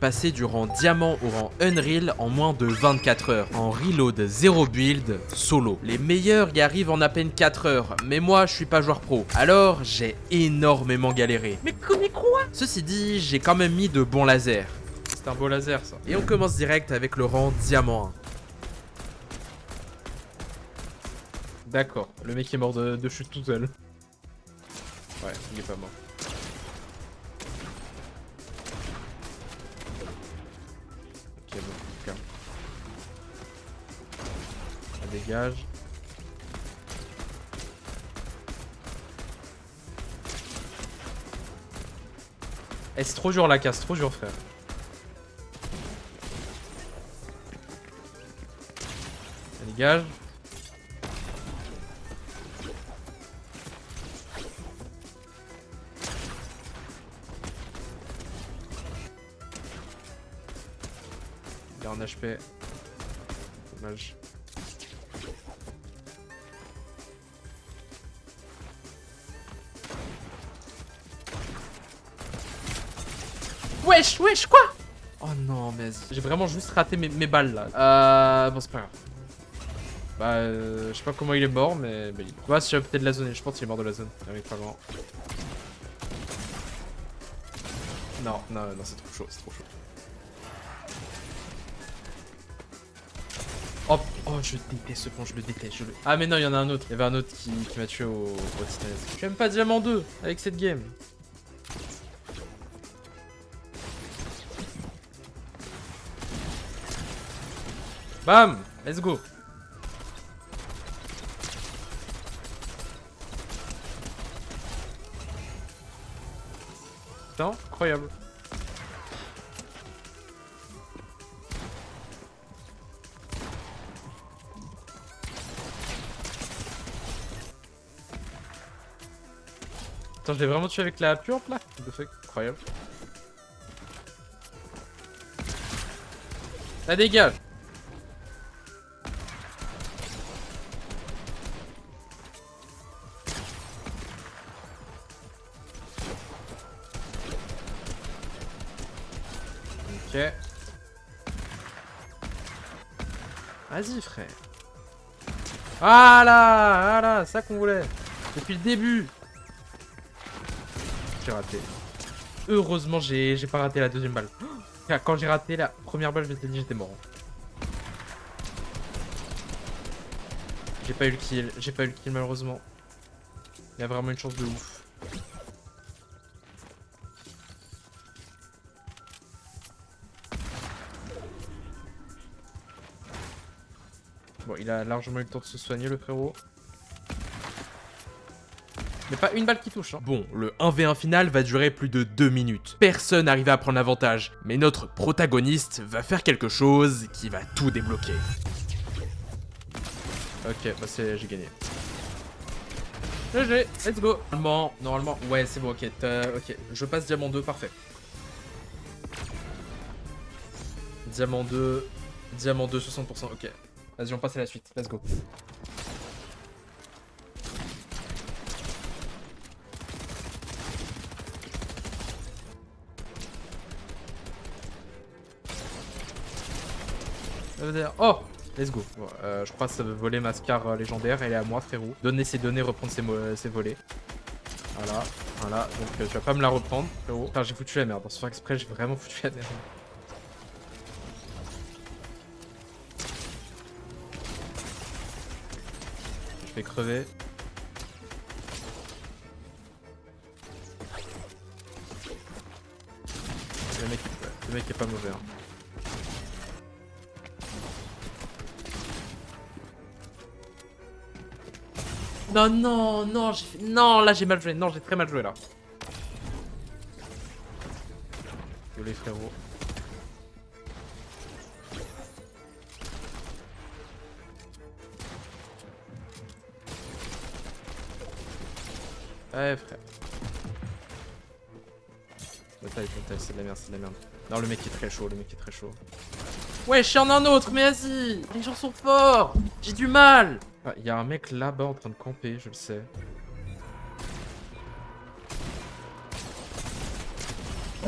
passer du rang diamant au rang Unreal en moins de 24 heures, en reload 0 build, solo. Les meilleurs y arrivent en à peine 4 heures, mais moi je suis pas joueur pro, alors j'ai énormément galéré. Mais quoi? Ceci dit, j'ai quand même mis de bons lasers. C'est un beau laser ça. Et on commence direct avec le rang diamant 1. D'accord, le mec est mort de chute tout seul. Ouais, il est pas mort. Ok, bon, calme. Ça dégage. Eh, c'est trop dur la casse, trop dur frère. Ça dégage. Il est en HP. Dommage. Wesh, wesh, quoi? Oh non, mais j'ai vraiment juste raté mes balles là. Bon, c'est pas grave. Bah, je sais pas comment il est mort, mais il est mort. Ouais, si j'avais peut-être de la zone, je pense qu'il est mort de la zone. Avec pas loin. Non, non, non, c'est trop chaud, c'est trop chaud. Oh, oh, je déteste ce pont, je le déteste. Ah, mais non, il y en a un autre. Il y avait un autre qui m'a tué au Titanès. Je suis même pas diamant 2 avec cette game. Bam! Let's go! Putain, incroyable. Attends, je l'ai vraiment tué avec la pure là? De fait, incroyable. La dégage! Ok. Vas-y, frère. Ah là, ça qu'on voulait. Depuis le début. J'ai raté. Heureusement, j'ai pas raté la deuxième balle. Quand j'ai raté la première balle, je m'étais dit j'étais mort. J'ai pas eu le kill. J'ai pas eu le kill malheureusement. Il y a vraiment une chance de ouf. Bon, il a largement eu le temps de se soigner, le frérot. Mais pas une balle qui touche. Hein. Bon, le 1v1 final va durer plus de 2 minutes. Personne n'arrive à prendre l'avantage. Mais notre protagoniste va faire quelque chose qui va tout débloquer. Ok, bah j'ai gagné. GG, let's go. Normalement, ouais, c'est bon, ok. Ok, je passe diamant 2, parfait. Diamant 2, 60%, ok. Vas-y, on passe à la suite, let's go. Oh, let's go. Bon, je crois que ça veut voler ma scar légendaire, elle est à moi frérot. Donner ses données, reprendre ses volets. Voilà, voilà, donc tu vas pas me la reprendre frérot. Putain, j'ai foutu la merde, dans ce faire exprès j'ai vraiment foutu la merde. Je vais crever. Le mec est pas mauvais hein. Non, non, non, non, là j'ai mal joué. Non, j'ai très mal joué là. Désolé frérot. Ouais frère. Bataille, c'est de la merde, c'est de la merde. Non, le mec est très chaud, le mec est très chaud. Ouais, je en un autre, mais vas-y. Les gens sont forts. J'ai du mal. Il y a un mec là-bas en train de camper, je le sais.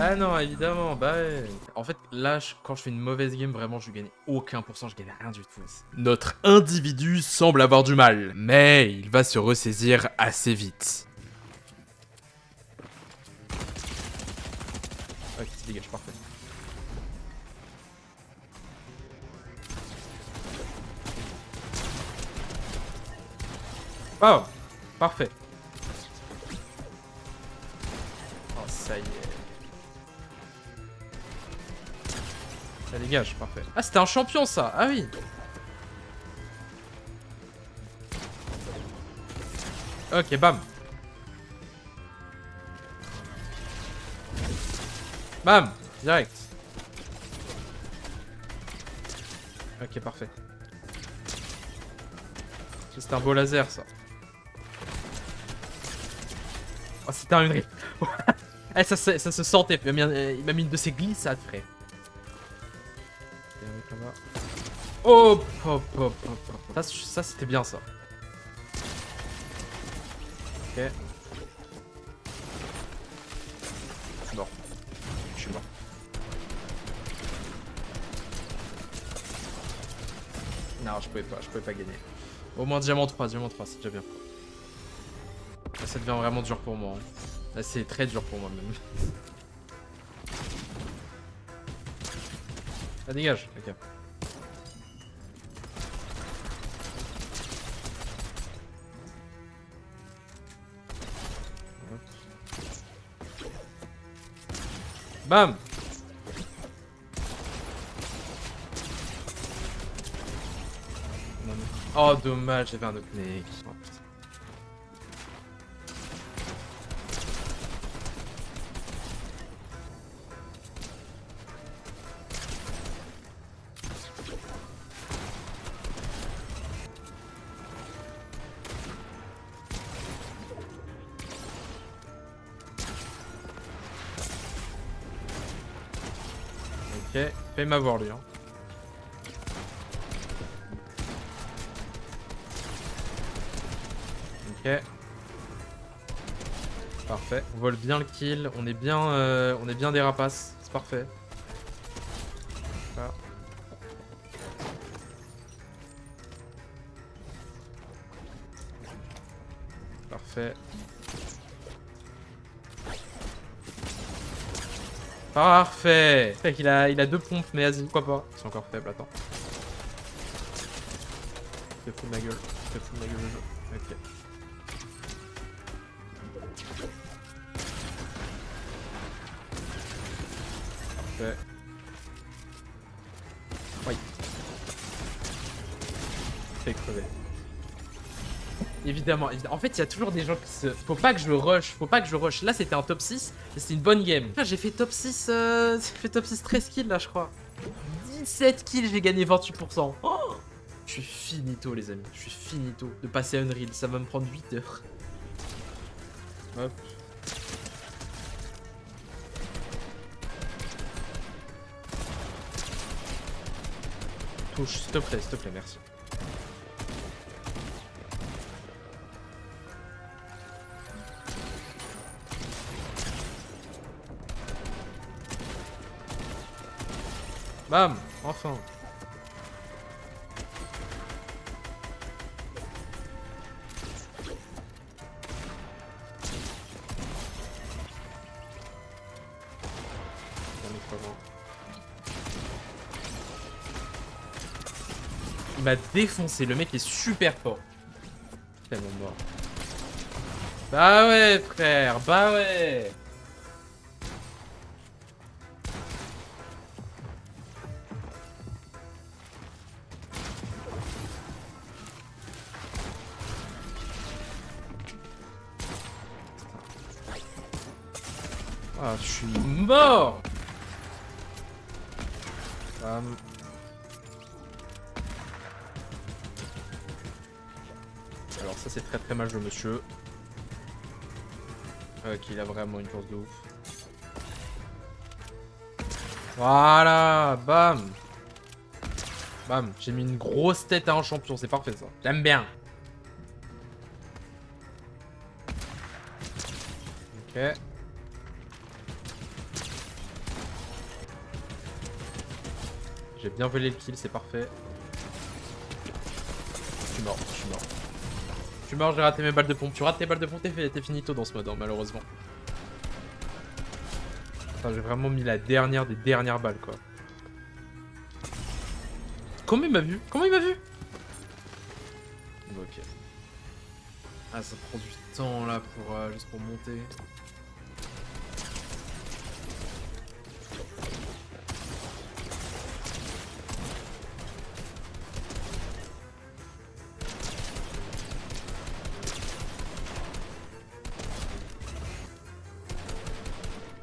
Ah non, évidemment, bah ouais. En fait, là, quand je fais une mauvaise game, vraiment, je gagne aucun pourcent, je gagne rien du tout. Notre individu semble avoir du mal, mais il va se ressaisir assez vite. Ok, tu dégages, parfait. Oh, parfait. Oh, ça y est. Ça dégage, parfait. Ah, c'était un champion, ça. Ah oui. Ok, bam. Bam, direct. Ok, parfait. C'était un beau laser, ça. Oh, c'était un Unreal. Eh, ça se sentait. Il m'a mis une de ses glissades, frère. Hop, hop, hop, hop, hop. Ça c'était bien, ça. Ok. Bon. Je suis mort. Non, je pouvais pas gagner. Au moins diamant 3, c'est déjà bien. Là, ça devient vraiment dur pour moi. Hein. Là, c'est très dur pour moi, même. Ah, dégage, ok. Bam. Oh, dommage, j'avais un autre mec. Oh, putain. Ok, fais m'avoir lui. Hein. Ok. Parfait. On vole bien le kill. On est bien des rapaces. C'est parfait. Voilà. Parfait. Parfait. Fait qu'il a 2 pompes, mais vas-y, pourquoi pas. C'est encore faible, attends. Je te fous de ma gueule. Je te fous de ma gueule le jeu. Ok. Parfait. Oui. Fais crever. Évidemment, évidemment. En fait, il y a toujours des gens qui se... Faut pas que je rush. Là, c'était un top 6, et c'était une bonne game. J'ai fait top 6, j'ai fait top 6 13 kills, là, je crois. 17 kills, j'ai gagné 28%. Oh, je suis finito, les amis. Je suis finito de passer à Unreal. Ça va me prendre 8 heures. Hop. Touche, s'il te plaît, merci. Bam, enfin. Il m'a défoncé, le mec est super fort. Tellement mort. Bah ouais, frère, bah ouais. Ah, je suis mort. Alors ça c'est très mal joué, monsieur. Ok, il a vraiment une course de ouf. Voilà, bam. Bam, j'ai mis une grosse tête à un champion, c'est parfait ça. J'aime bien. Ok. J'ai bien volé le kill, c'est parfait. Je suis mort, je suis mort. Je suis mort, j'ai raté mes balles de pompe. Tu rates tes balles de pompe, t'es finito dans ce mode, hein, malheureusement. Enfin, j'ai vraiment mis la dernière des dernières balles, quoi. Comment il m'a vu? Comment il m'a vu? Ok. Ah, ça prend du temps, là, pour juste pour monter.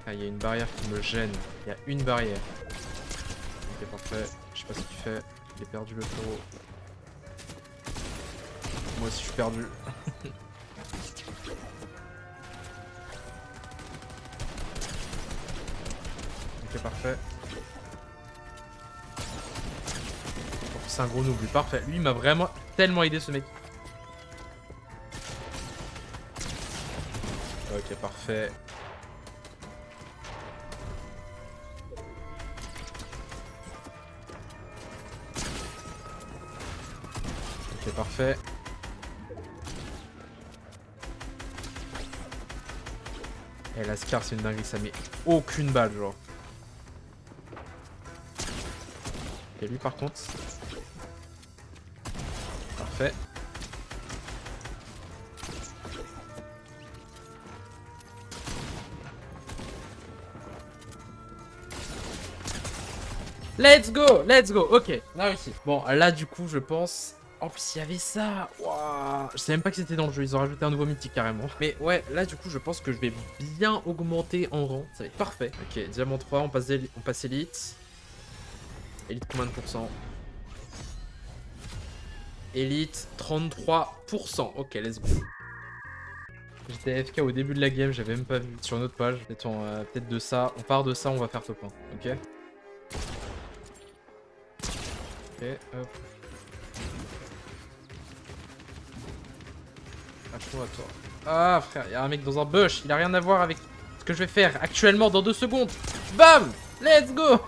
Ah, il y a une barrière qui me gêne. Il y a une barrière. Ok, parfait. Je sais pas ce qu'il fait. Il est perdu le taureau. Moi aussi, je suis perdu. Ok, parfait. C'est un gros noob, lui. Parfait. Lui, il m'a vraiment tellement aidé, ce mec. Ok, parfait. Ok, parfait. Et la Scar, c'est une dinguerie, ça met aucune balle, genre. Et lui, par contre. Parfait. Let's go, let's go. Ok, on a réussi. Bon, là, du coup, je pense... En plus, il y avait ça. Waouh. Je sais même pas que c'était dans le jeu. Ils ont rajouté un nouveau mythique carrément. Mais ouais, là, du coup, je pense que je vais bien augmenter en rang. Ça va être parfait. Ok, diamant 3, on passe élite. Élite, combien de pourcents? Élite, 33%. Ok, let's go. J'étais AFK au début de la game, j'avais même pas vu sur une autre page. Peut-être de ça. On part de ça, on va faire top 1. Ok. Ok, hop. Attention à toi. Ah frère, y'a un mec dans un bush, il a rien à voir avec ce que je vais faire actuellement dans 2 secondes. Bam! Let's go!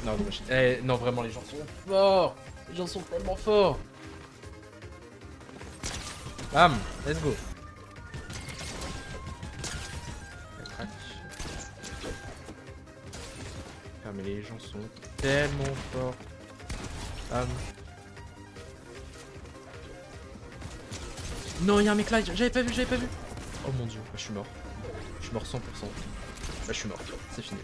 Non, dommage. Eh, non, vraiment, les gens sont forts. Les gens sont tellement forts. Bam! Let's go. Ah, mais les gens sont tellement forts. Non, il y a un mec là, j'avais pas vu, j'avais pas vu. Oh mon dieu, je suis mort. Je suis mort 100%. Bah, je suis mort, c'est fini.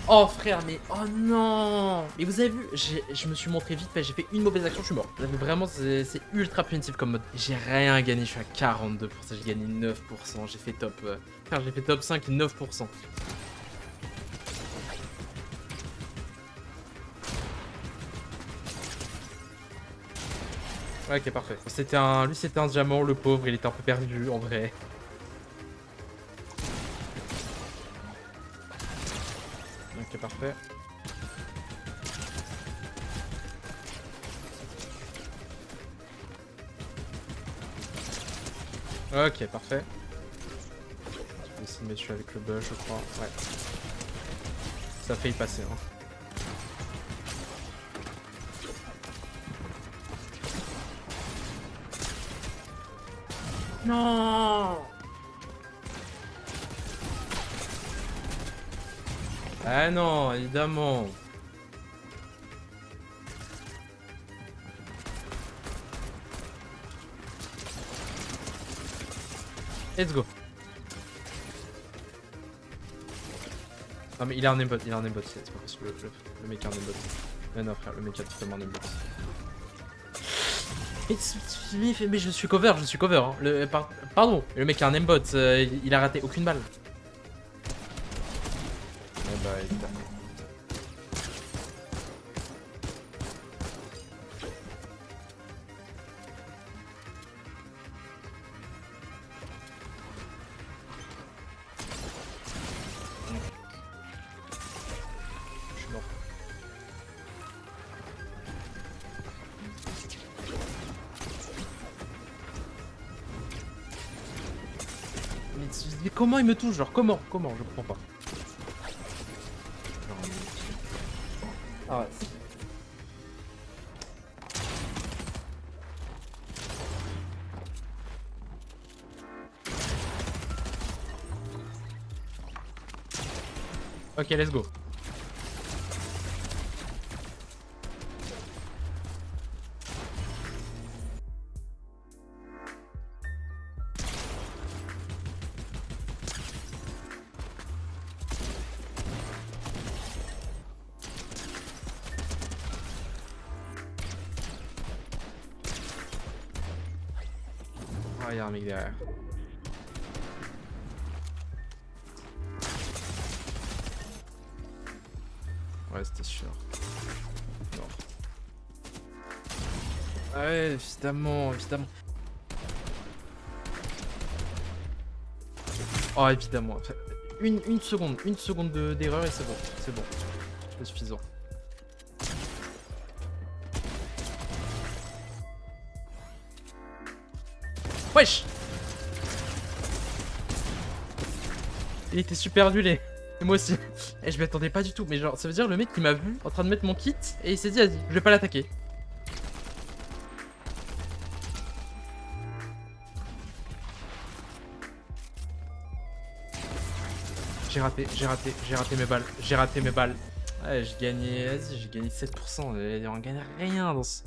Oh frère, mais oh non. Mais vous avez vu, je me suis montré vite, j'ai fait une mauvaise action, je suis mort. Vraiment, c'est ultra punitif comme mode. J'ai rien gagné, je suis à 42%, j'ai gagné 9%, j'ai fait top... Frère, j'ai fait top 5 et 9%. Ouais, ok, parfait. Lui, c'était un diamant, le pauvre, il était un peu perdu, en vrai. Ok, parfait. Ok, parfait. Je vais essayer de mettre celui avec le bush, je crois. Ouais. Ça fait y passer, hein. Non. Ah non, évidemment. Let's go. Non mais il a un aimbot, c'est pas possible, le mec a un aimbot. Mais non frère, le mec a totalement un aimbot. Mais je suis cover, hein. Pardon, le mec a un aimbot, il a raté aucune balle. Eh bah évidemment. Je suis mort. Comment il me touche? Genre, comment? Comment? Je comprends pas. Ah ouais. Ok, let's go. Ah, y'a un mec derrière. Ouais, c'était sûr. Non. Ouais, évidemment, évidemment. Oh, évidemment. Une seconde d'erreur et c'est bon. C'est bon. C'est suffisant. Wesh! Il était super nul et moi aussi. Et je m'y attendais pas du tout. Mais genre, ça veut dire le mec qui m'a vu en train de mettre mon kit et il s'est dit, vas-y, je vais pas l'attaquer. J'ai raté mes balles. Ouais, j'ai gagné, vas-y, j'ai gagné 7%. On gagne rien dans ce...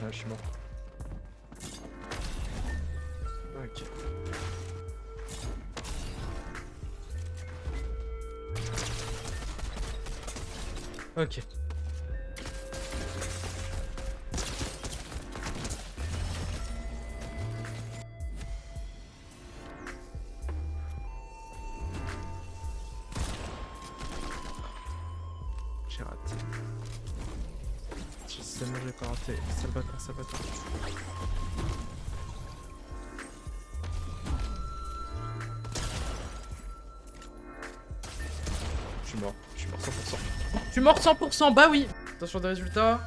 Ah, je suis mort. Ok. Ok. J'ai raté. Je sais, moi j'ai pas raté. Salvatore. Je suis mort 100%. Je suis mort 100%, bah oui. Attention des résultats.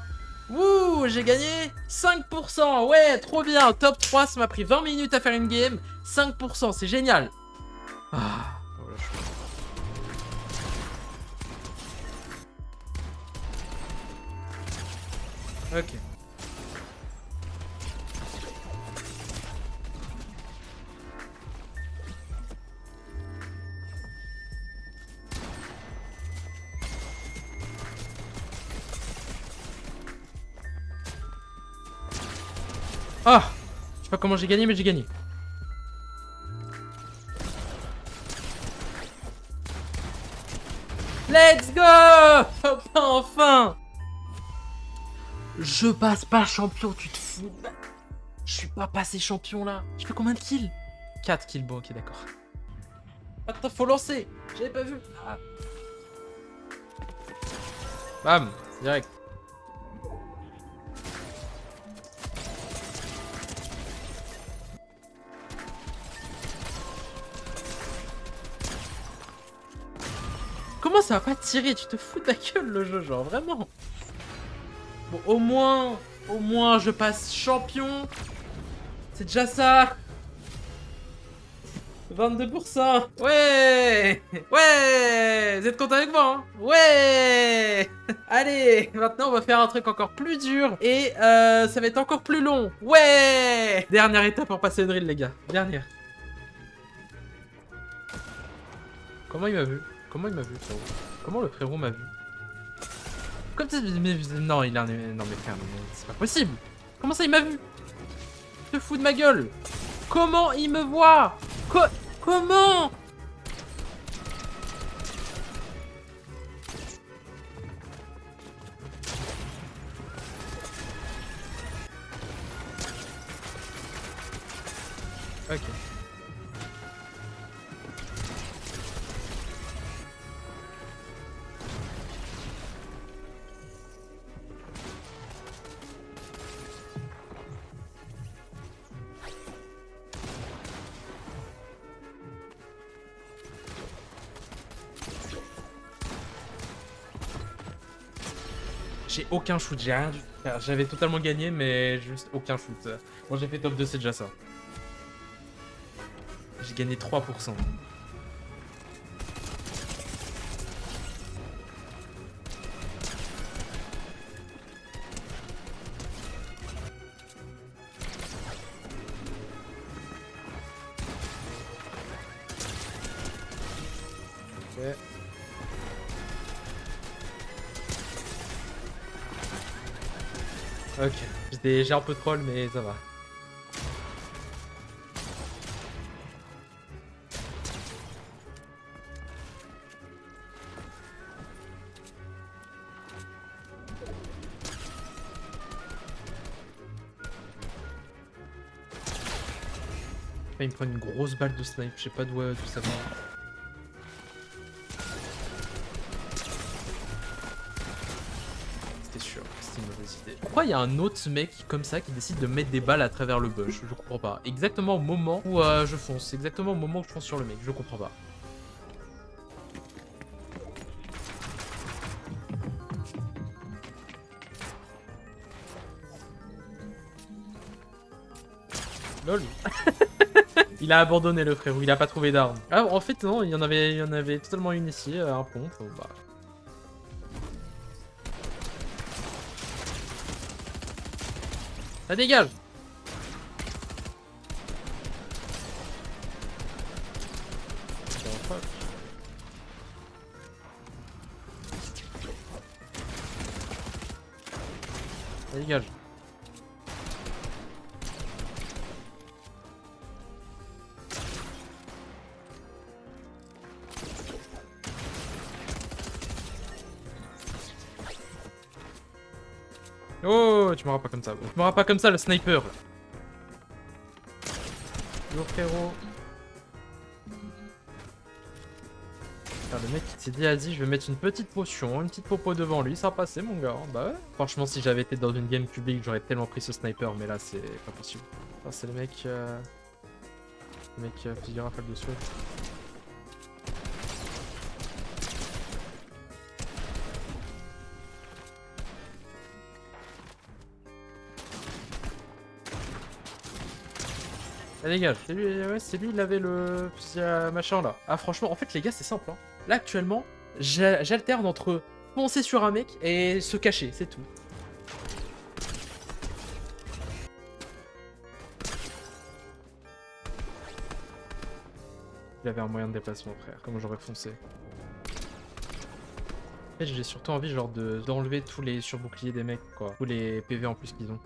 Wouh, j'ai gagné 5%. Ouais, trop bien. Top 3, ça m'a pris 20 minutes à faire une game. 5%, c'est génial. Ah, voilà, je suis... Ok. Ah, je sais pas comment j'ai gagné, mais j'ai gagné. Let's go! Enfin! Je passe pas champion, tu te fous. Je suis pas passé champion là. Je fais combien de kills? 4 kills, bon ok d'accord. Attends, faut lancer. J'avais pas vu. Ah. Bam, direct. Comment ça va pas tirer? Tu te fous de la gueule le jeu, genre vraiment. Bon, au moins je passe champion. C'est déjà ça. 22%. Ouais. Ouais. Vous êtes content avec moi, hein? Ouais. Allez, maintenant on va faire un truc encore plus dur. Et ça va être encore plus long. Ouais. Dernière étape pour passer une drill, les gars. Dernière. Comment il m'a vu? Comment il m'a vu, frérot? Comment le frérot m'a vu? Comme ça, non, il a un... Non mais frère, c'est pas possible. Comment ça il m'a vu? Tu te fous de ma gueule? Comment il me voit? Comment? Ok. J'ai aucun shoot, j'ai rien du tout. J'avais totalement gagné, mais juste aucun shoot. Bon, j'ai fait top 2, c'est déjà ça. J'ai gagné 3%. Ok. Ok, j'ai un peu de troll, mais ça va. Il me prend une grosse balle de snipe, je sais pas d'où ça vient. C'était sûr, c'était une mauvaise idée. Pourquoi il y a un autre mec comme ça qui décide de mettre des balles à travers le bush? Je comprends pas. Exactement au moment où je fonce, exactement au moment où je fonce sur le mec, je comprends pas. Lol. Il a abandonné le frérot, il a pas trouvé d'armes. Ah en fait non, il y en avait totalement une ici, un pont. Bah. Ça dégage. Ça dégage. Oh, tu m'auras pas comme ça. Tu m'auras pas comme ça, le sniper. Yo frérot. Le mec qui s'est dit, vas-y, je vais mettre une petite potion, une petite popo devant lui, ça va passer mon gars. Bah ouais. Franchement, si j'avais été dans une game publique, j'aurais tellement pris ce sniper, mais là, c'est pas possible. Ah, c'est le mec... fusil rafale de souhait. Ah, dégage. C'est lui, ouais, c'est lui, il avait le fusil à machin là. Ah, franchement, en fait, les gars, c'est simple. Hein. Là, actuellement, j'alterne entre foncer sur un mec et se cacher, c'est tout. Il avait un moyen de déplacement, frère. Comment j'aurais foncé? En fait, j'ai surtout envie, genre, d'enlever tous les surboucliers des mecs, quoi. Tous les PV en plus qu'ils ont.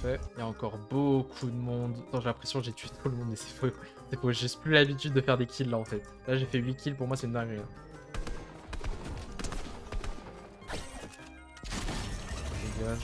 Il y a encore beaucoup de monde. J'ai l'impression que j'ai tué tout le monde et c'est faux. C'est faux, j'ai plus l'habitude de faire des kills là en fait. Là j'ai fait 8 kills, pour moi c'est une dinguerie. Hein. Dégage.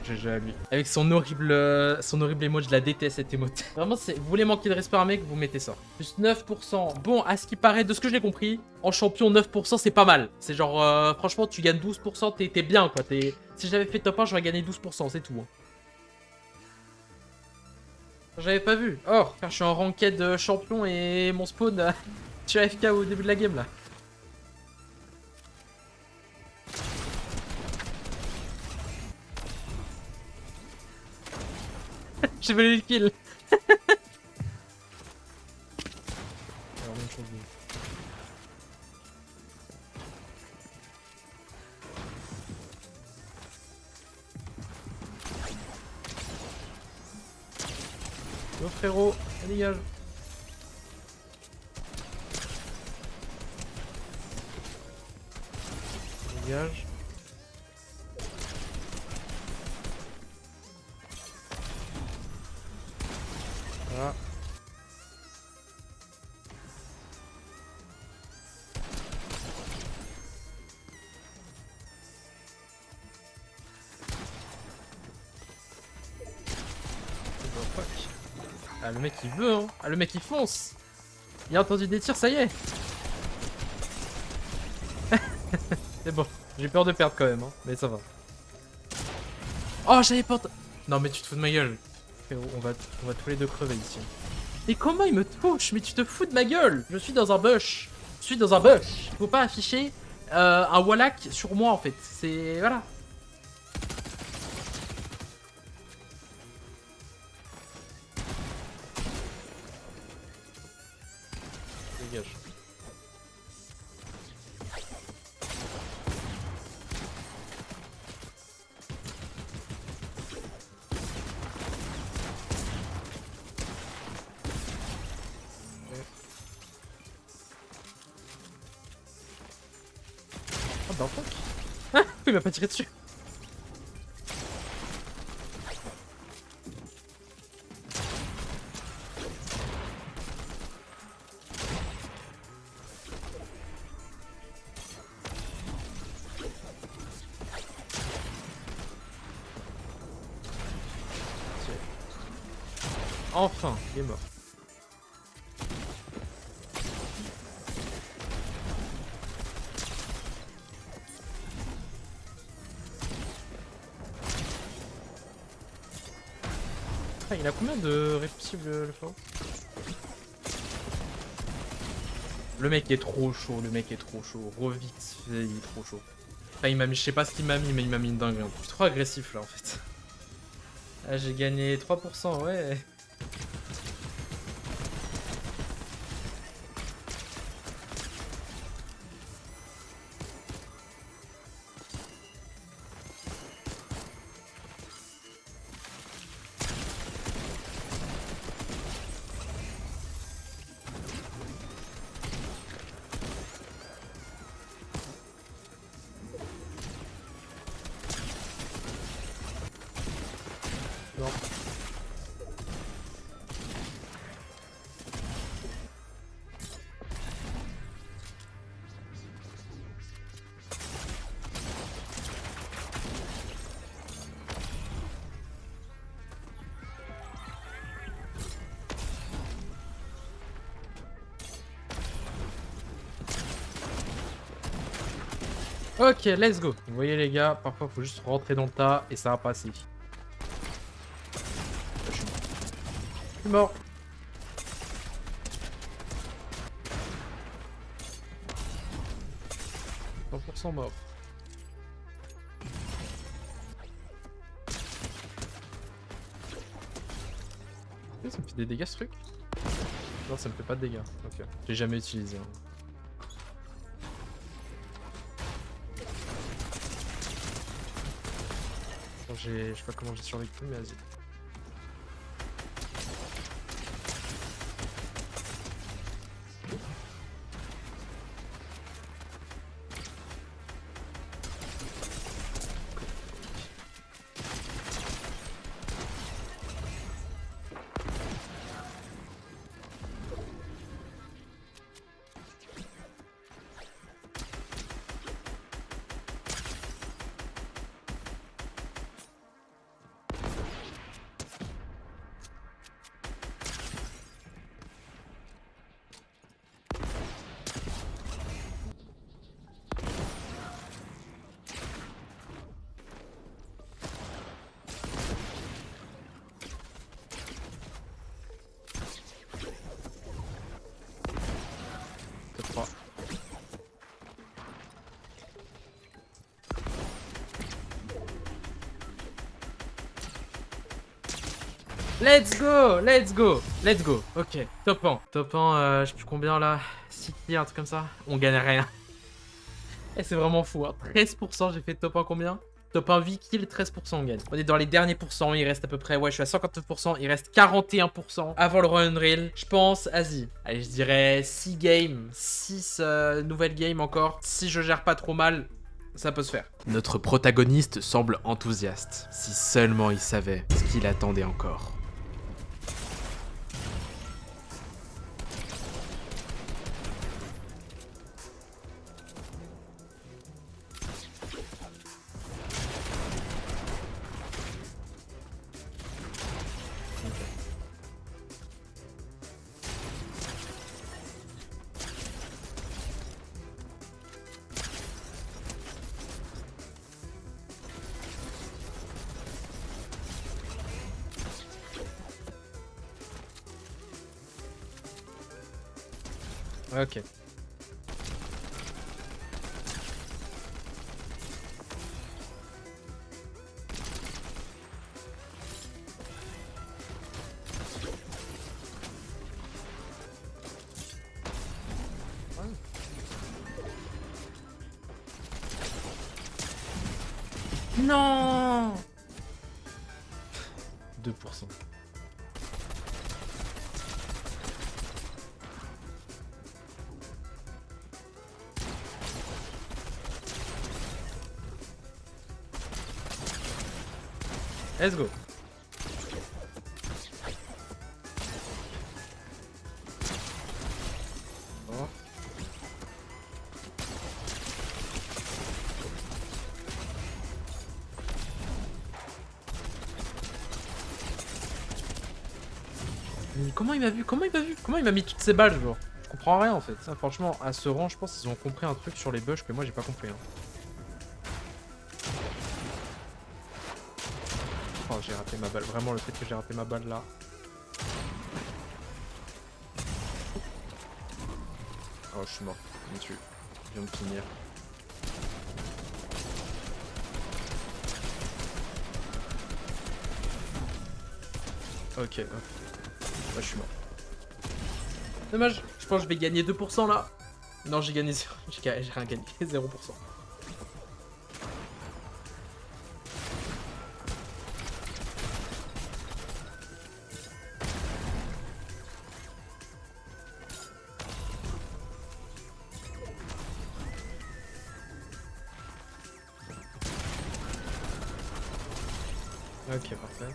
GG à lui. Avec son horrible emote, je la déteste cette emote. Vraiment, vous voulez manquer de respect à un mec, vous mettez ça. Plus 9%. Bon, à ce qui paraît, de ce que j'ai compris, en champion, 9% c'est pas mal. C'est genre, franchement, tu gagnes 12%, t'es bien quoi. Si j'avais fait top 1, j'aurais gagné 12%, c'est tout. Hein. J'avais pas vu. Oh, je suis en ranked champion et mon spawn, je suis AFK au début de la game là. J'ai volé le kill. Alors, même chose. Yo frérot, dégage. Dégage. Voilà. fuck. Ah, le mec il veut, hein. Ah, le mec il fonce. Il a entendu des tirs, ça y est. C'est bon. J'ai peur de perdre quand même, hein. Mais ça va. Oh, j'avais pas... Non, mais tu te fous de ma gueule. Frérot, on va tous les deux crever ici. Et comment il me touche? Mais tu te fous de ma gueule. Je suis dans un bush. Je suis dans un bush. Faut pas afficher un Wallach sur moi, en fait. C'est... Voilà. Dégage. Oh bah fuck. Ah, il m'a pas tiré dessus. Enfin, il est mort. Ah, il a combien de réceptibles le fort? Le mec est trop chaud, le mec est trop chaud. Revite, il est trop chaud. Enfin, il m'a mis, je sais pas ce qu'il m'a mis, mais il m'a mis une dingue. Je suis trop agressif là en fait. Ah, j'ai gagné 3%, ouais. Non. Ok, let's go. Vous voyez les gars, parfois faut juste rentrer dans le tas et ça va passer. Je suis mort. Je suis 100% mort. Ça me fait des dégâts ce truc? Non, ça me fait pas de dégâts. Ok. J'ai jamais utilisé. Hein. Bon, je sais pas comment j'ai survécu, mais vas-y. Top 3. Let's go, let's go, let's go. Ok, top 1. Top 1, je sais plus combien là. 6 kills, un truc comme ça. On gagne rien. Et c'est vraiment fou, hein. 13%, j'ai fait top 1 combien? Top 1, 8 kills, 13% on gagne. On est dans les derniers pourcents, il reste à peu près, ouais, je suis à 59%, il reste 41% avant le Run Unreal. Je pense, vas-y, allez, je dirais 6 games, 6 nouvelles games encore. Si je gère pas trop mal, ça peut se faire. Notre protagoniste semble enthousiaste. Si seulement il savait ce qu'il attendait encore. Ok. Non. 2%. Let's go. Oh. Mais comment il m'a vu? Comment il m'a vu? Comment il m'a mis toutes ces balles, genre? Je comprends rien en fait. Ça, franchement, à ce rang, je pense qu'ils ont compris un truc sur les bugs que moi j'ai pas compris. Hein. Oh, j'ai raté ma balle. Vraiment, le fait que j'ai raté ma balle là. Oh, je suis mort. Il me tue. Je viens de finir. Ok. Ouais, je suis mort. Dommage. Je pense que je vais gagner 2% là. Non, j'ai gagné 0. J'ai rien gagné. 0%. Ok, parfait.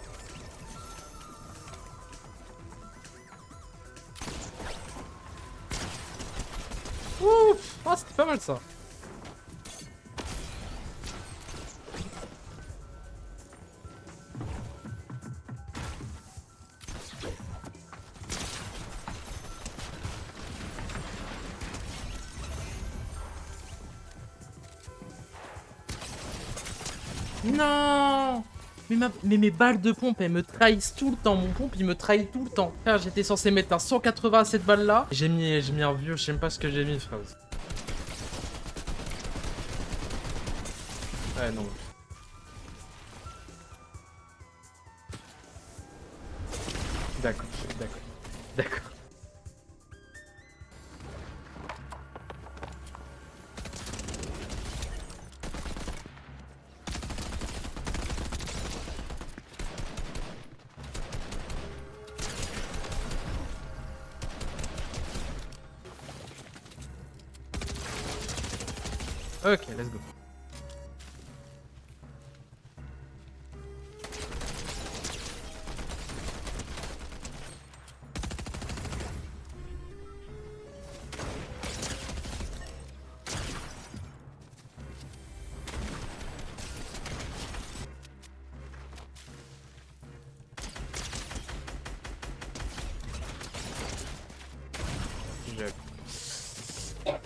Ouf! Ah, c'était pas mal ça. Non! Mais mes balles de pompe, elles me trahissent tout le temps. Mon pompe, il me trahit tout le temps. Frère, j'étais censé mettre un 180 à cette balle-là. J'ai mis un vieux, je sais même pas ce que j'ai mis, frère. Ouais, non. D'accord, d'accord, d'accord. Ok, let's go.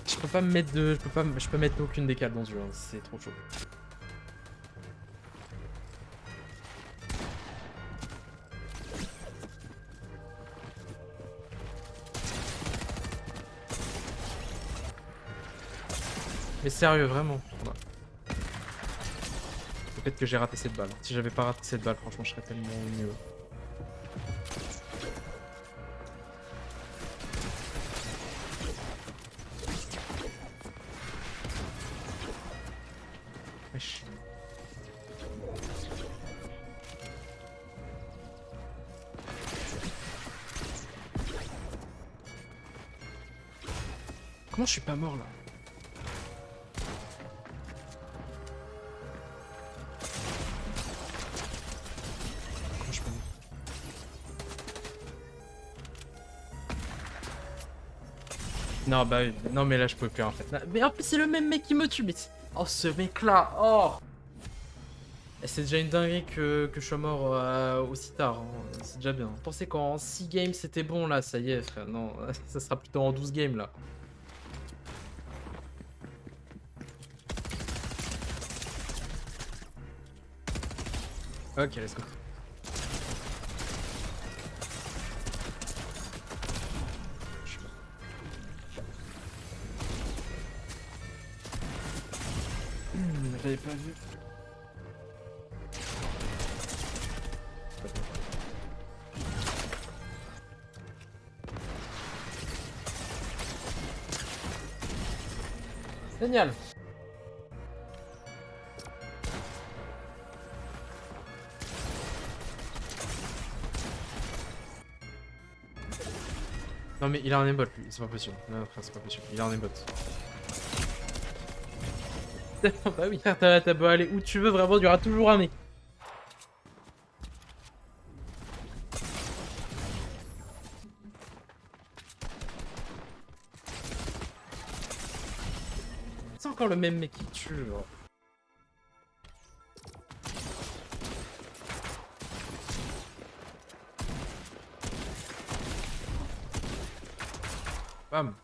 Je peux pas me mettre de. Je peux mettre aucune décale dans ce jeu, hein. C'est trop chaud. Mais sérieux, vraiment. Voilà. Peut-être que j'ai raté cette balle. Si j'avais pas raté cette balle, franchement, je serais tellement mieux. Wesh. Comment je suis pas mort là? Comment je suis pas mort? Non, bah oui. Non, mais là, je pouvais plus en fait. Mais en plus, c'est le même mec qui me tue. Mais oh, ce mec là. Oh! Et c'est déjà une dinguerie que je sois mort aussi tard. Hein. C'est déjà bien. Je pensais qu'en 6 games c'était bon là. Ça y est, frère. Non, ça sera plutôt en 12 games là. Ok, let's go. J'avais pas vu. Génial. Non mais il a un aimbot lui, c'est pas possible. Non frère, c'est pas possible, il a un aimbot. Bah oui, t'as beau aller où tu veux, vraiment, il y aura toujours un mec. C'est encore le même mec qui tue, genre. Bam.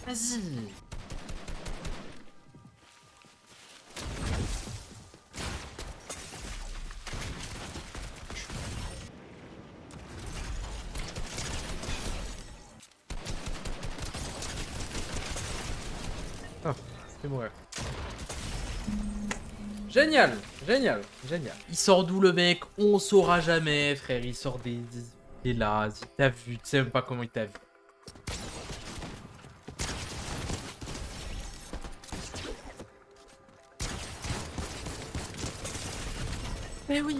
Vas-y. Ah, c'est mourir. Génial, génial, génial. Il sort d'où le mec? On saura jamais, frère. Il sort des là. T'as vu, tu sais même pas comment il t'a vu. Mais oui.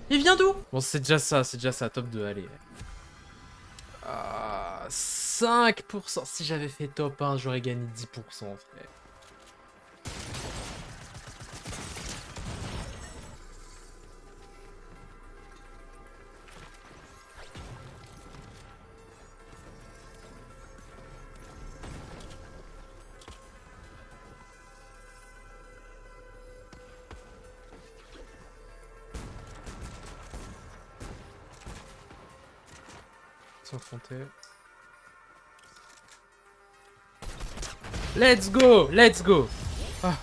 Il vient d'où? Bon, c'est déjà ça, top 2, allez. 5%. Si j'avais fait top 1, j'aurais gagné 10%, frère. S'enfronter. Let's go, let's go. Ah,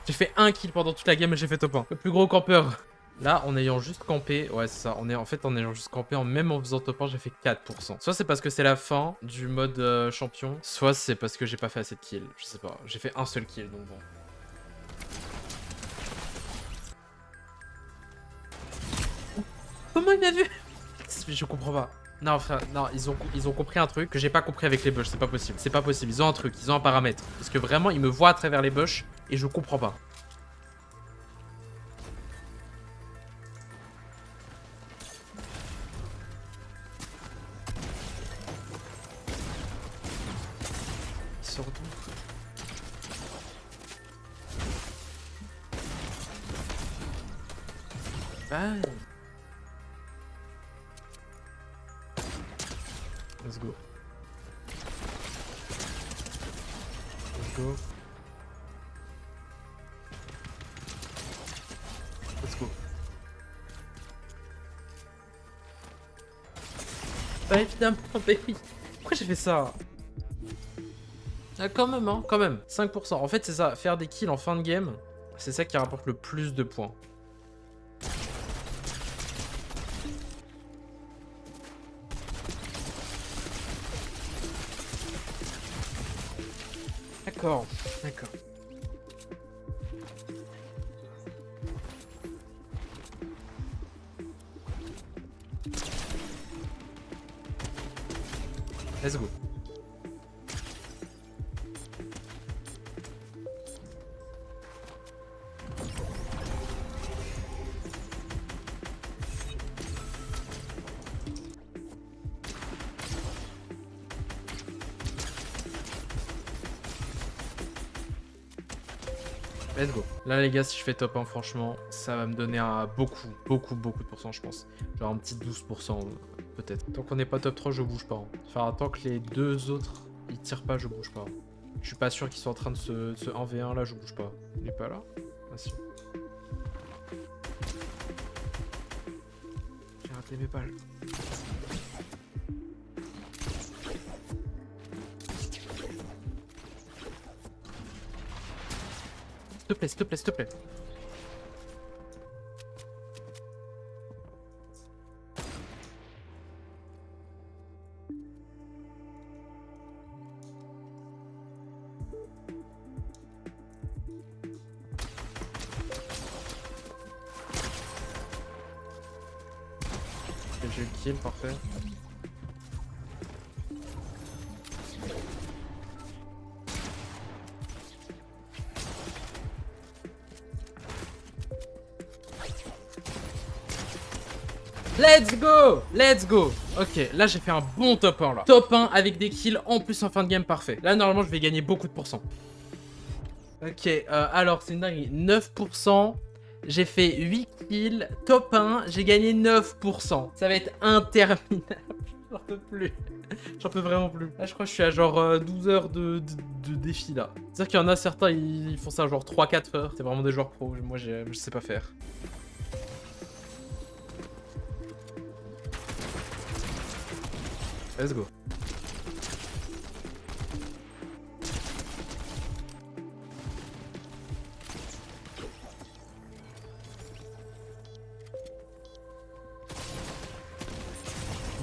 j'ai fait un kill pendant toute la game et j'ai fait top 1. Le plus gros campeur. Là, en ayant juste campé, ouais c'est ça, en fait en ayant juste campé, même en faisant top 1, j'ai fait 4%. Soit c'est parce que c'est la fin du mode champion, soit c'est parce que j'ai pas fait assez de kills. Je sais pas, j'ai fait un seul kill, donc bon. Comment il m'a vu? Je comprends pas. Non frère, non, ils ont compris un truc que j'ai pas compris avec les bush, c'est pas possible. C'est pas possible, ils ont un truc, ils ont un paramètre. Parce que vraiment, ils me voient à travers les bush et je comprends pas. Il sort d'où? Ah. Let's go. Let's go. Let's go. Bah évidemment, mais oui. Pourquoi j'ai fait ça? Ah, quand même, hein, quand même. 5%. En fait, c'est ça. Faire des kills en fin de game, c'est ça qui rapporte le plus de points. D'accord, d'accord. Let's go. Let's go. Là les gars, si je fais top 1, franchement, ça va me donner beaucoup de pourcents, je pense. Genre un petit 12%. peut-être. Tant qu'on n'est pas top 3, je bouge pas. Hein. Enfin, tant que les deux autres, ils tirent pas, je bouge pas. Je suis pas sûr qu'ils soient en train de se 1v1, là, je bouge pas. Il est pas là? Ah si. J'ai raté mes balles. S'il te plaît, s'il te plaît, s'il te plaît. J'ai eu le kill, parfait. Let's go! Let's go! Ok, là j'ai fait un bon top 1 là. Top 1 avec des kills en plus en fin de game, parfait. Là normalement je vais gagner beaucoup de pourcents. Ok, alors c'est une dinguerie. 9%. J'ai fait 8 kills. Top 1, j'ai gagné 9%. Ça va être interminable. J'en peux plus. J'en peux vraiment plus. Là je crois que je suis à genre 12 heures de défi là. C'est-à-dire qu'il y en a certains, ils font ça genre 3-4 heures. C'est vraiment des joueurs pro. Moi je sais pas faire. Let's go.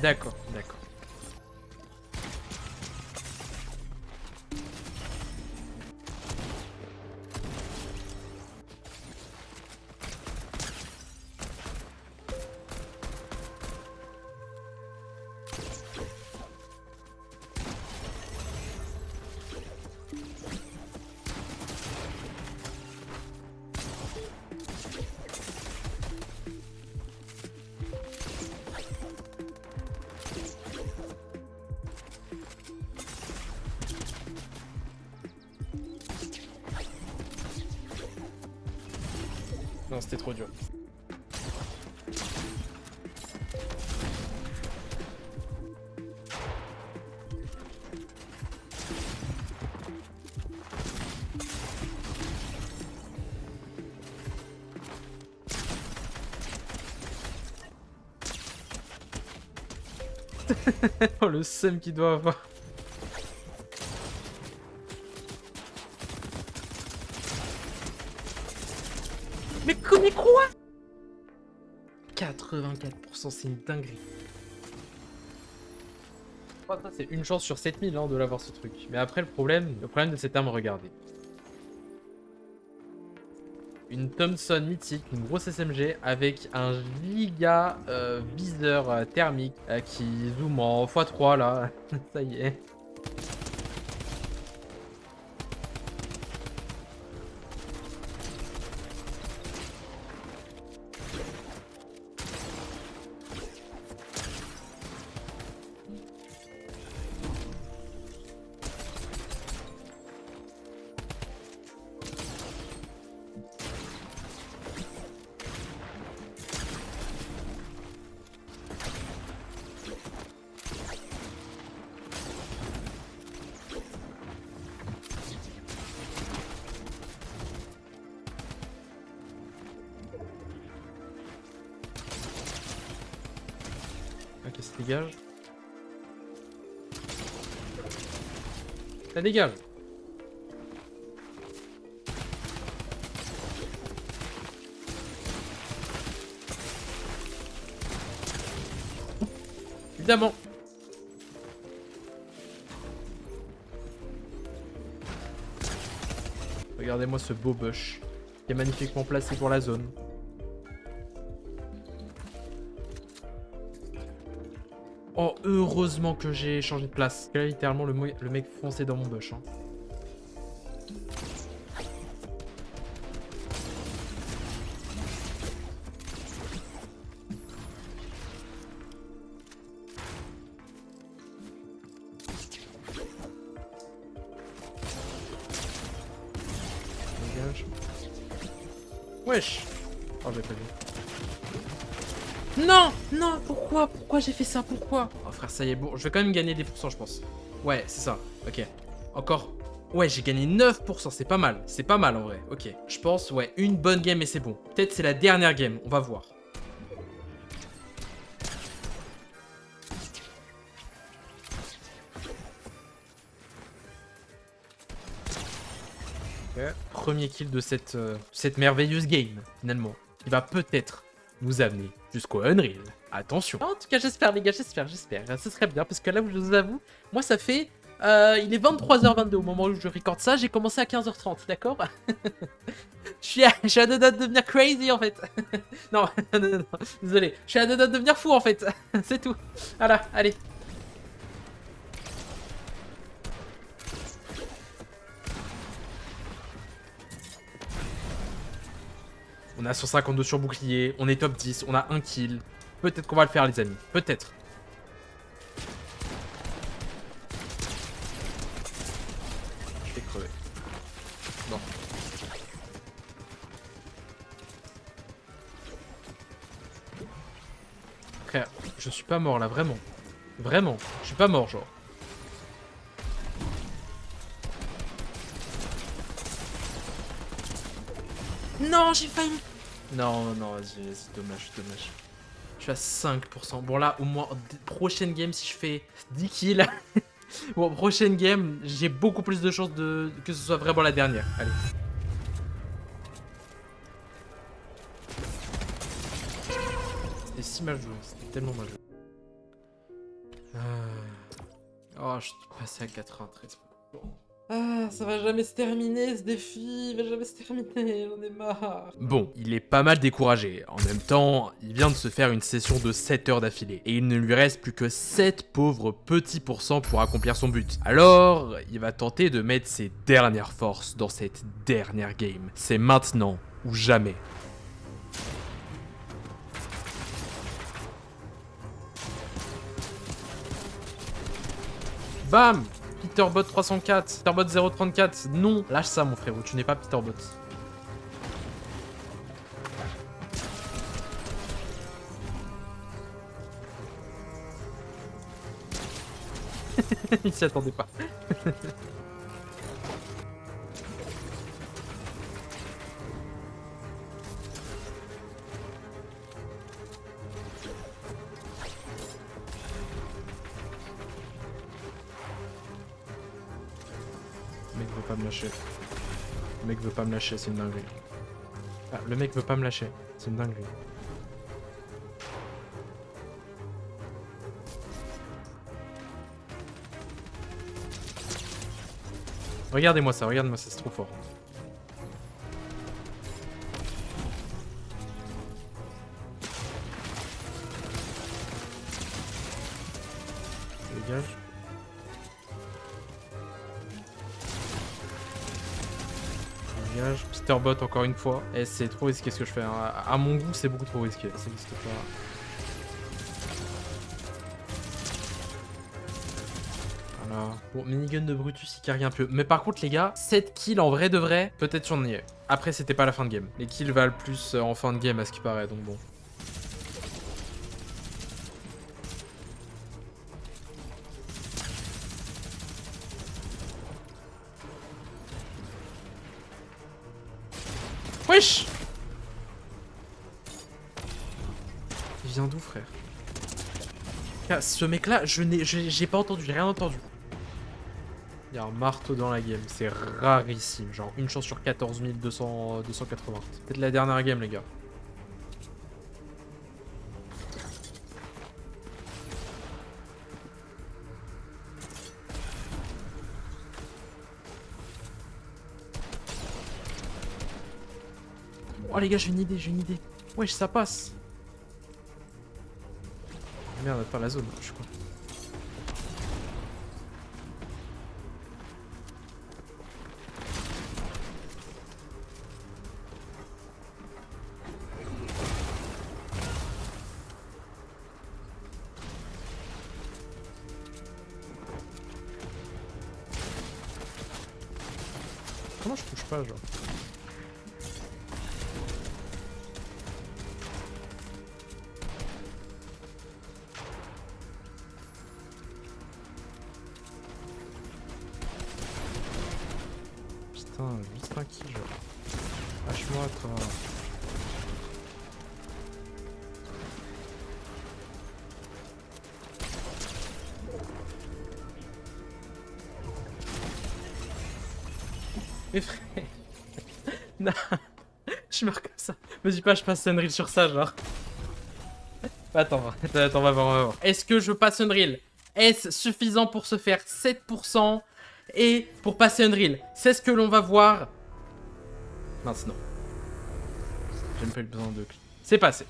D'accord, d'accord. Non, c'était trop dur. Oh, le seum qu'il doit avoir. Mais quoi? 84%, c'est une dinguerie. Ça, c'est une chance sur 7000 hein, de l'avoir ce truc. Mais après, le problème de cette arme, regardez. Une Thompson mythique, une grosse SMG avec un giga viseur thermique qui zoome en x3 là. Ça y est. Ok, ça dégage. Ça dégage. Évidemment. Regardez-moi ce beau bush qui est magnifiquement placé pour la zone. Oh, heureusement que j'ai changé de place. Là, littéralement, le mec fonçait dans mon bush. Hein. Dégage. Wesh. Oh, j'ai pas vu. Non, non, pourquoi? Pourquoi j'ai fait ça? Pourquoi? Oh frère, ça y est, bon, je vais quand même gagner des pourcents, je pense. Ouais, c'est ça, ok. Encore. Ouais, j'ai gagné 9%, c'est pas mal. C'est pas mal en vrai, ok. Je pense, ouais, une bonne game et c'est bon. Peut-être c'est la dernière game, on va voir. Ok. Premier kill de cette merveilleuse game, finalement. Qui va peut-être nous amener jusqu'au Unreal. Attention. En tout cas, j'espère, les gars, j'espère. Ce serait bien, parce que là, je vous avoue, moi, ça fait... il est 23h22 au moment où je recorde ça. J'ai commencé à 15h30, d'accord? Je suis à deux doigts de devenir crazy, en fait. Non, non, non, non, désolé. Je suis à deux doigts de devenir fou, en fait. C'est tout. Voilà, allez. On a 152 sur bouclier, on est top 10, on a un kill. Peut-être qu'on va le faire, les amis. Peut-être. Je vais crever. Non. Frère, je suis pas mort là, vraiment. Vraiment, je suis pas mort, genre. Non, j'ai failli. Non, non, vas-y, c'est dommage, dommage. Je suis à 5%. Bon, là, au moins, prochaine game, si je fais 10 kills. Bon, prochaine game, j'ai beaucoup plus de chances que ce soit vraiment la dernière. Allez. C'était si mal joué, c'était tellement mal joué. Oh, je suis passé à 93. Bon. Ah, ça va jamais se terminer ce défi, il va jamais se terminer, j'en ai marre. Bon, il est pas mal découragé. En même temps, il vient de se faire une session de 7 heures d'affilée. Et il ne lui reste plus que 7 pauvres petits pourcents pour accomplir son but. Alors, il va tenter de mettre ses dernières forces dans cette dernière game. C'est maintenant ou jamais. Bam! Peterbot 304, Peterbot 034, non! Lâche ça mon frérot, tu n'es pas Peterbot. Il s'y attendait pas. Le mec veut pas me lâcher. Le mec veut pas me lâcher, c'est une dinguerie. Ah, le mec veut pas me lâcher, c'est une dinguerie. Regardez-moi ça, c'est trop fort. Dégage. Dégage. Peterbot encore une fois. Et c'est trop risqué ce que je fais. Hein. À mon goût, c'est beaucoup trop risqué. Ça n'existe pas. Voilà. Bon, minigun de Brutus, il carry un peu. Mais par contre, les gars, 7 kills en vrai de vrai, peut-être j'en ai. Après, c'était pas la fin de game. Les kills valent plus en fin de game à ce qui paraît, donc bon. Wesh! Il vient d'où, frère? Ce mec-là, j'ai pas entendu, j'ai rien entendu. Il y a un marteau dans la game, c'est rarissime. Genre une chance sur 14 280. C'est peut-être la dernière game, les gars. Oh les gars, j'ai une idée. Wesh, ça passe. Merde, attends, la zone, je suis quoi. Comment je touche pas, genre? aussi, genre. Lâche-moi, toi. Mais frère. Non. Je meurs comme ça. Me dis pas, je passe Unreal sur ça, genre. Attends, on va voir, on va voir. Est-ce que je passe Unreal? Est-ce suffisant pour se faire 7% et pour passer Unreal? C'est ce que l'on va voir. Mince, non. J'ai même pas eu besoin de... C'est pas assez,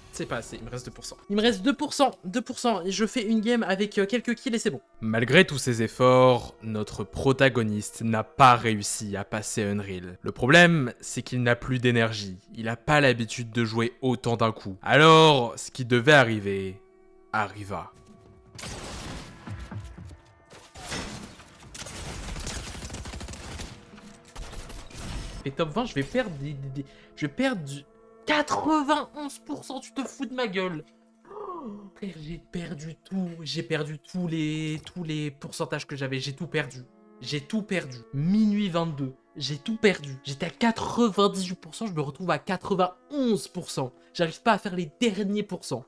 il me reste 2%. Il me reste 2%, et je fais une game avec quelques kills et c'est bon. Malgré tous ces efforts, notre protagoniste n'a pas réussi à passer Unreal. Le problème, c'est qu'il n'a plus d'énergie. Il n'a pas l'habitude de jouer autant d'un coup. Alors, ce qui devait arriver, arriva. Et top 20, je vais perdre je vais perdre du 91%, tu te fous de ma gueule. Oh, frère, j'ai perdu tous les pourcentages que j'avais, j'ai tout perdu. J'ai tout perdu. Minuit 22, j'ai tout perdu. J'étais à 98%, je me retrouve à 91%. J'arrive pas à faire les derniers pourcents.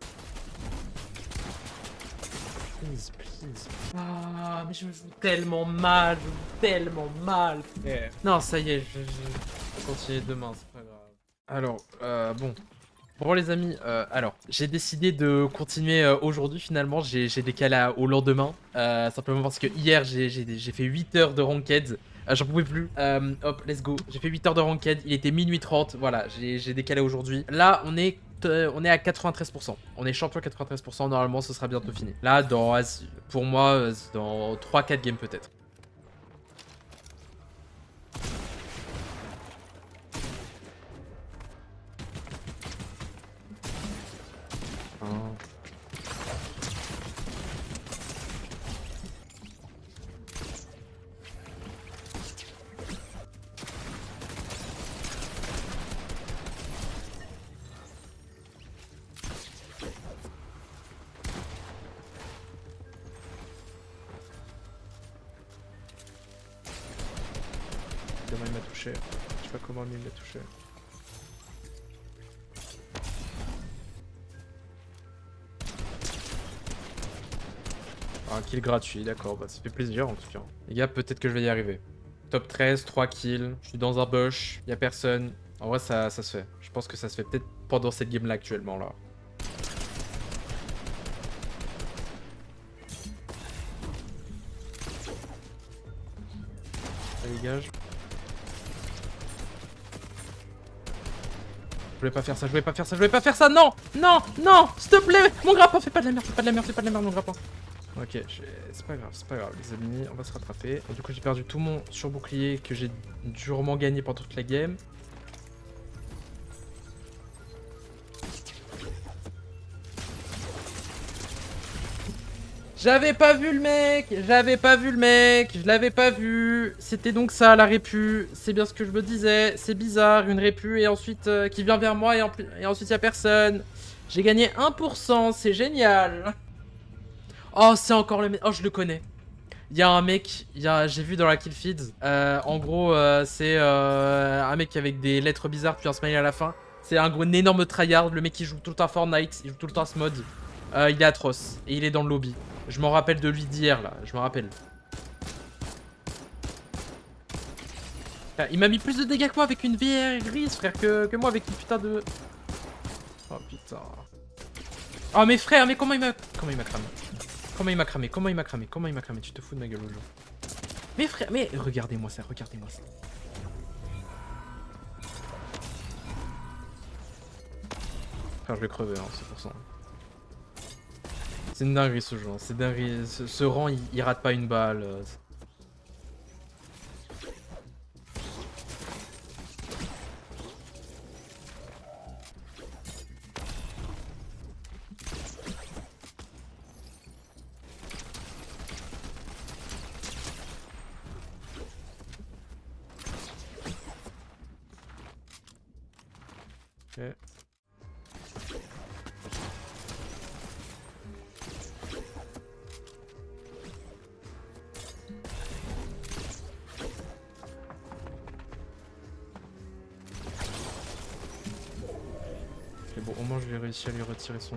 Please, please. Ah, mais je joue tellement mal, frère. Non, ça y est, je vais continuer demain, c'est pas grave. Alors, bon. Bon les amis, alors, j'ai décidé de continuer aujourd'hui finalement, j'ai décalé au lendemain, simplement parce que hier j'ai fait 8 heures de ranked, j'en pouvais plus, hop, let's go, j'ai fait 8 heures de ranked, il était minuit 30, voilà, j'ai décalé aujourd'hui. Là, on est à 93%, on est champion 93%, normalement ce sera bientôt fini. Là, pour moi, dans 3-4 games peut-être. Comment il m'a touché. Je sais pas comment il m'a touché. Un kill gratuit, d'accord, bah ça fait plaisir en tout cas. Les gars, peut-être que je vais y arriver. Top 13, 3 kills, je suis dans un bush, y a personne. En vrai, ça se fait. Je pense que ça se fait peut-être pendant cette game là actuellement là. Ça dégage. Je voulais pas faire ça, je voulais pas faire ça, je voulais pas faire ça, non! Non! Non! S'il te plaît! Mon grappin, fais pas de la merde, fais pas de la merde, fais pas de la merde, mon grappin. Ok, c'est pas grave, les amis, on va se rattraper. Et du coup, j'ai perdu tout mon surbouclier que j'ai durement gagné pendant toute la game. J'avais pas vu le mec, je l'avais pas vu. C'était donc ça la répu, c'est bien ce que je me disais. C'est bizarre, une répu et ensuite qui vient vers moi et ensuite y a personne. J'ai gagné 1%, c'est génial. Oh, c'est encore le mec, oh je le connais. Il y a un mec, j'ai vu dans la kill feed, en gros c'est un mec avec des lettres bizarres puis un smiley à la fin. C'est un énorme tryhard, le mec qui joue tout le temps à Fortnite, il joue tout le temps à ce mode. Il est atroce et il est dans le lobby. Je m'en rappelle de lui d'hier là, je me rappelle. Il m'a mis plus de dégâts que moi avec une VR grise frère que moi avec une putain de... Oh putain. Oh mais frère, mais comment il m'a cramé? Comment il m'a cramé? Tu te fous de ma gueule au jeu. Mais frère, mais regardez-moi ça, Frère, je vais crever, hein, c'est pour ça. C'est une dinguerie ce jeu, hein. C'est dinguerie. Ce rang, il rate pas une balle. Ok. Mais bon, au moins je vais réussir à lui retirer son...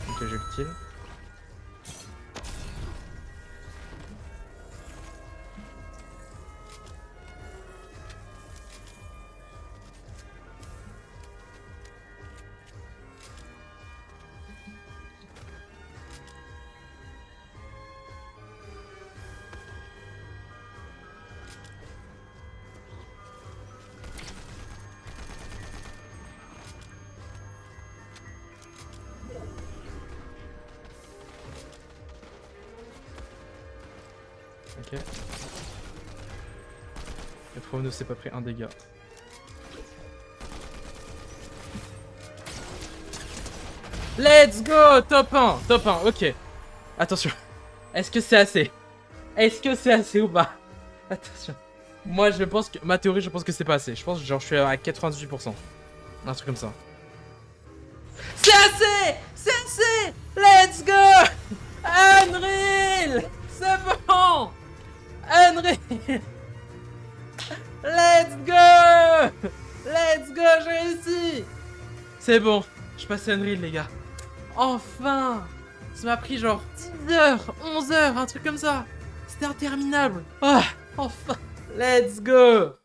Ok, j'ai le kill. Ok. Le Pro ne s'est pas pris un dégât. Let's go! Top 1! Top 1, ok. Attention. Est-ce que c'est assez? Est-ce que c'est assez ou pas? Attention. Moi, je pense que... Ma théorie, je pense que c'est pas assez. Je pense que genre, je suis à 98%. Un truc comme ça. C'est assez! C'est assez! Let's go! Unreal! C'est bon! Unreal! Let's go! Let's go, j'ai réussi! C'est bon, je passe à Unreal, les gars. Enfin! Ça m'a pris genre 10 heures, 11 heures, un truc comme ça. C'était interminable. Ah, enfin! Let's go!